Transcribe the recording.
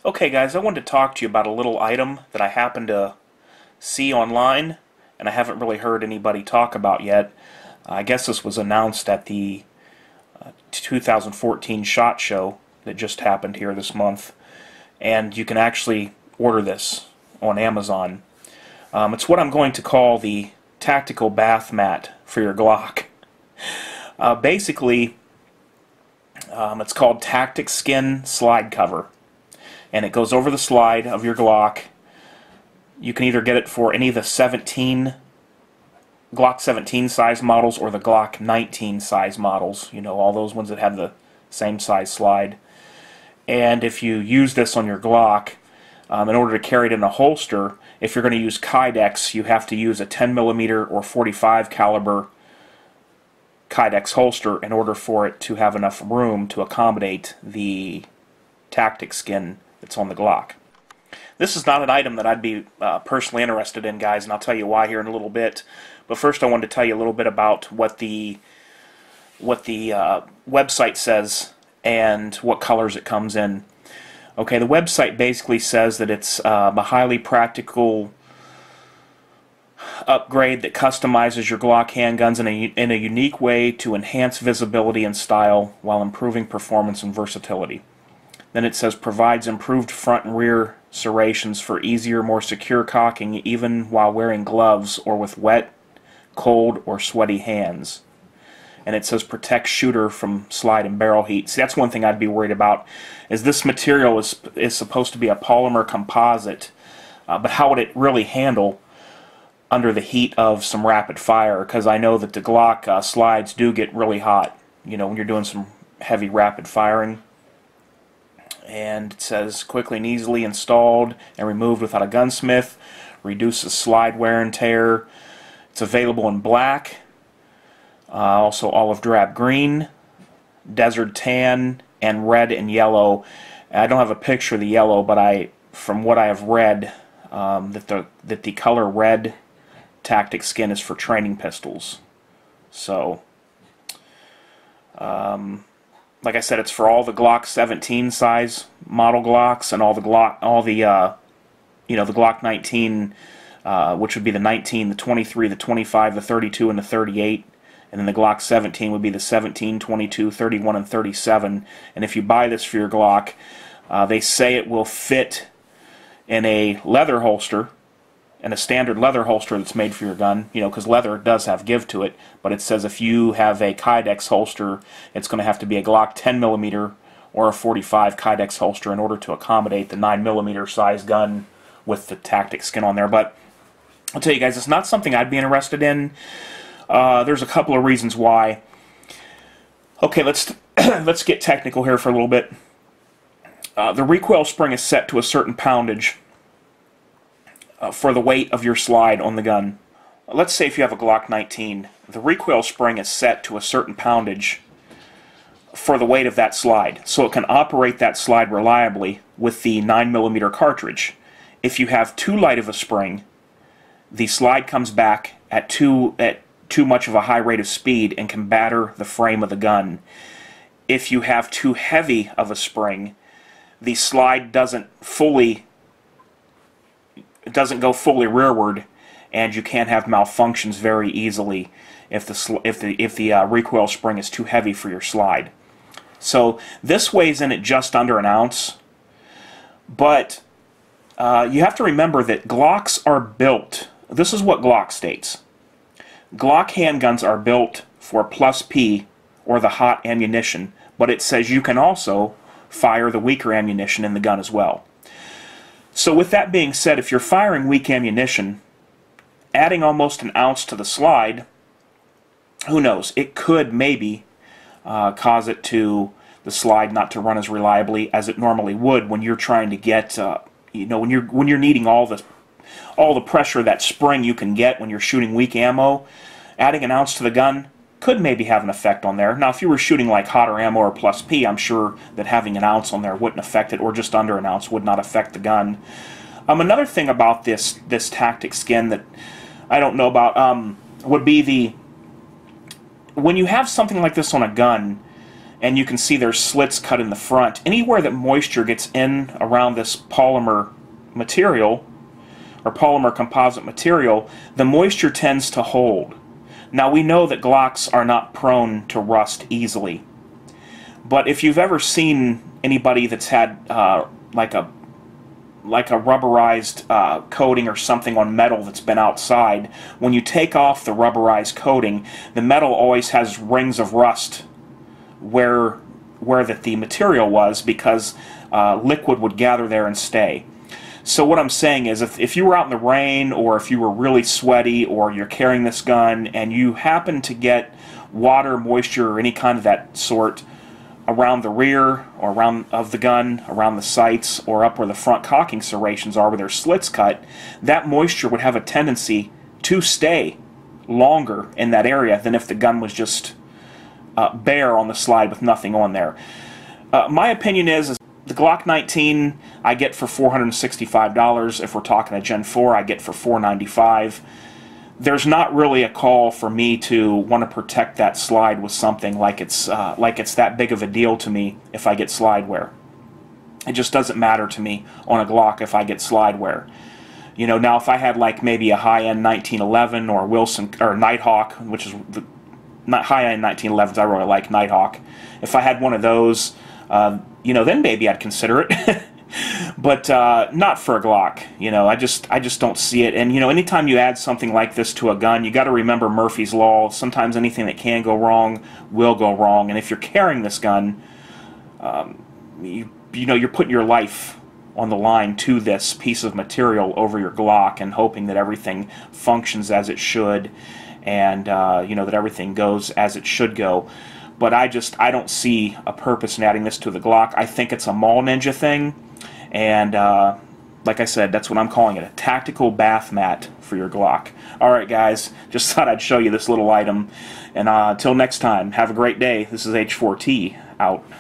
Okay guys, I wanted to talk to you about a little item that I happened to see online and I haven't really heard anybody talk about yet. I guess this was announced at the 2014 SHOT Show that just happened here this month, and you can actually order this on Amazon. It's what I'm going to call the tactical bath mat for your Glock. Basically, it's called Tactic Skin Slide Cover, and it goes over the slide of your Glock. You can either get it for any of the Glock 17 size models or the Glock 19 size models, you know, all those ones that have the same size slide. And if you use this on your Glock, in order to carry it in a holster, if you're going to use Kydex, you have to use a 10mm or 45 caliber Kydex holster in order for it to have enough room to accommodate the tactic skin that's on the Glock. This is not an item that I'd be personally interested in, guys, and I'll tell you why here in a little bit. But first I wanted to tell you a little bit about what the website says and what colors it comes in. Okay, the website basically says that it's a highly practical upgrade that customizes your Glock handguns in a unique way to enhance visibility and style while improving performance and versatility. Then it says provides improved front and rear serrations for easier, more secure cocking even while wearing gloves or with wet, cold, or sweaty hands. And it says protect shooter from slide and barrel heat. See, that's one thing I'd be worried about, is this material is supposed to be a polymer composite, but how would it really handle under the heat of some rapid fire? Because I know that the Glock slides do get really hot, you know, when you're doing some heavy rapid firing. And it says quickly and easily installed and removed without a gunsmith, reduces slide wear and tear. It's available in black, also olive drab green, desert tan, and red and yellow. I don't have a picture of the yellow, but from what I have read, that the color red tactic skin is for training pistols. So, like I said, it's for all the Glock 17 size model Glocks and all the Glock 19, which would be the 19, the 23, the 25, the 32, and the 38. And then the Glock 17 would be the 17, 22, 31, and 37. And if you buy this for your Glock, they say it will fit in a leather holster, in a standard leather holster that's made for your gun, you know, because leather does have give to it. But it says if you have a Kydex holster, it's going to have to be a Glock 10mm or a 45 Kydex holster in order to accommodate the 9mm size gun with the tactic skin on there. But I'll tell you guys, it's not something I'd be interested in. There's a couple of reasons why. Okay, let's get technical here for a little bit. The recoil spring is set to a certain poundage for the weight of your slide on the gun. Let's say if you have a Glock 19, the recoil spring is set to a certain poundage for the weight of that slide, so it can operate that slide reliably with the 9mm cartridge. If you have too light of a spring, the slide comes back at too much of a high rate of speed and can batter the frame of the gun. If you have too heavy of a spring, the slide doesn't go fully rearward, and you can have malfunctions very easily if the recoil spring is too heavy for your slide. So this weighs in at just under an ounce, but you have to remember that Glocks are built. This is what Glock states. Glock handguns are built for plus P, or the hot ammunition, but it says you can also fire the weaker ammunition in the gun as well. So with that being said, if you're firing weak ammunition, adding almost an ounce to the slide, who knows, it could maybe cause the slide not to run as reliably as it normally would when you're trying to get, you know, when you're needing all the pressure that spring you can get when you're shooting weak ammo. Adding an ounce to the gun could maybe have an effect on there. Now, if you were shooting like hotter ammo or plus P, I'm sure that having an ounce on there wouldn't affect it, or just under an ounce would not affect the gun. Another thing about this tactic skin that I don't know about would be when you have something like this on a gun, and you can see there's slits cut in the front. Anywhere that moisture gets in around this polymer material, or polymer composite material, the moisture tends to hold. Now we know that Glocks are not prone to rust easily, but if you've ever seen anybody that's had like a rubberized coating or something on metal that's been outside, when you take off the rubberized coating, the metal always has rings of rust where the material was, because liquid would gather there and stay. So what I'm saying is, if you were out in the rain, or if you were really sweaty, or you're carrying this gun and you happen to get water, moisture, or any kind of that sort around the rear or around of the gun, around the sights, or up where the front cocking serrations are where there's slits cut, that moisture would have a tendency to stay longer in that area than if the gun was just bare on the slide with nothing on there. My opinion is the Glock 19 I get for $465. If we're talking a Gen 4, I get for $495. There's not really a call for me to want to protect that slide with something like it's that big of a deal to me if I get slide wear. It just doesn't matter to me on a Glock if I get slide wear. You know, now if I had like maybe a high-end 1911 or Wilson or Nighthawk, which is the high-end 1911s, I really like Nighthawk. If I had one of those, you know, then maybe I'd consider it. But not for a Glock. You know, I just don't see it. And you know, anytime you add something like this to a gun, you got to remember Murphy's Law. Sometimes anything that can go wrong will go wrong. And if you're carrying this gun, you know, you're putting your life on the line to this piece of material over your Glock, and hoping that everything functions as it should, and you know, that everything goes as it should go. But I don't see a purpose in adding this to the Glock. I think it's a mall ninja thing, and like I said, that's what I'm calling it, a tactical bath mat for your Glock. Alright guys, just thought I'd show you this little item, and until next time, have a great day. This is H4T, out.